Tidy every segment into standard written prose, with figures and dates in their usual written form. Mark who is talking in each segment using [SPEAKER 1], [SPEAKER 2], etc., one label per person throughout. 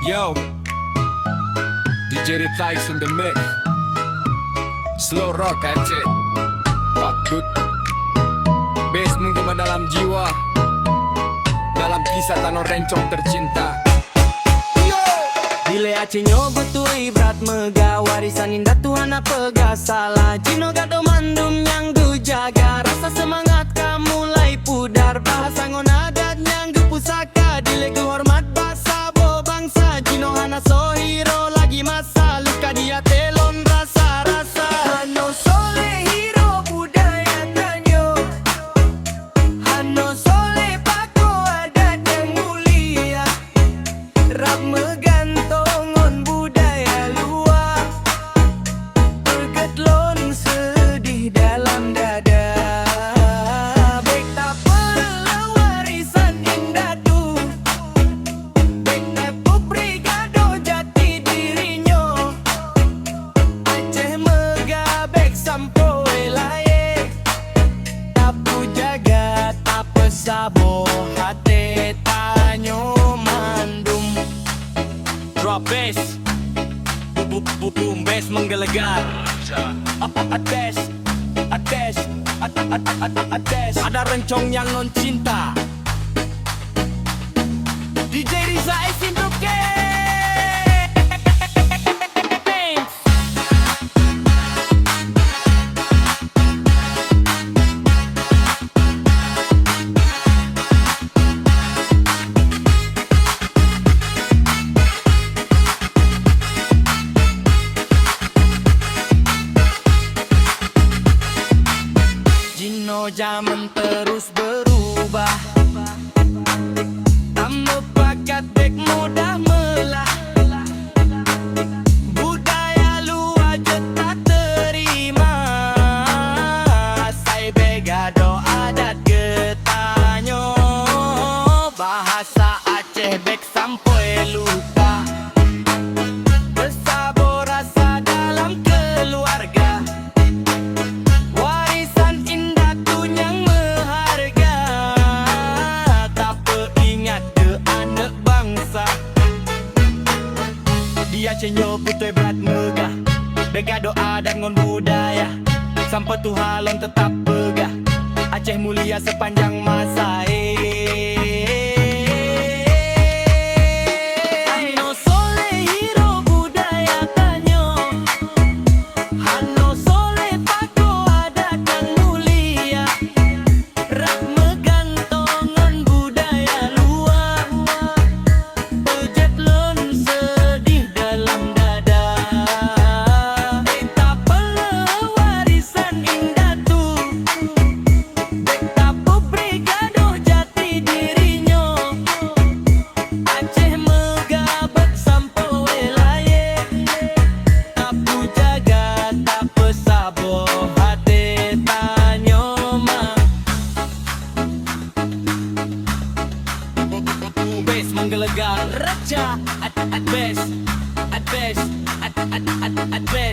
[SPEAKER 1] Yo, DJ Replies in the mix. Slow rock aja. Patut bass menggema dalam jiwa, dalam kisah Tanah Rencong tercinta.
[SPEAKER 2] Dile acinyo butuh ibrat mega warisan indah Tuhan apa salah Jino gado mandum yang du jaga rasa semangat kamu mulai pudar bahasa ngon adat yang du pusaka dile hormat bahasa bo bangsa Jino hana so hero lagi masa luka dia telon rasa-rasa Hano sole hero budaya tanyo Hano sole pako adat yang mulia rap meganto Sabo hati tanyo mandum Drop bass boom bass menggelegar Ates Ada rencong yang non cinta DJ Riza Esinduke Zaman terus berubah Tambah bakat dek mudah melah Budaya luar je tak terima Sai begado adat getanyo Bahasa Aceh bek sampai lupa Bersabor rasa dalam keluarga Dia cenyo putih berat megah Bega doa dan ngon budaya Sampai Tuhalon tetap begah Aceh mulia sepanjang masa Hano sole hero budaya tanyo Hano sole pako adat yang mulia Rap megantong ngon budaya luar Bejet lon sedih dalam dada Beta perlu warisan indah tu Beta brigado jati dirinya Aceh megabak sampai wilayah Tapu jaga tak pesabo hati tanyo mah Bass menggelegar reca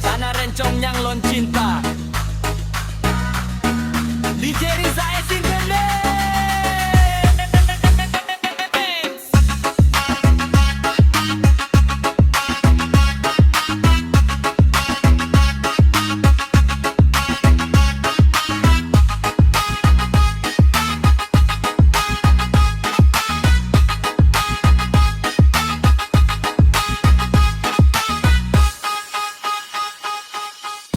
[SPEAKER 2] Tanah Rencong yang lon cinta DJ Riza Esinduke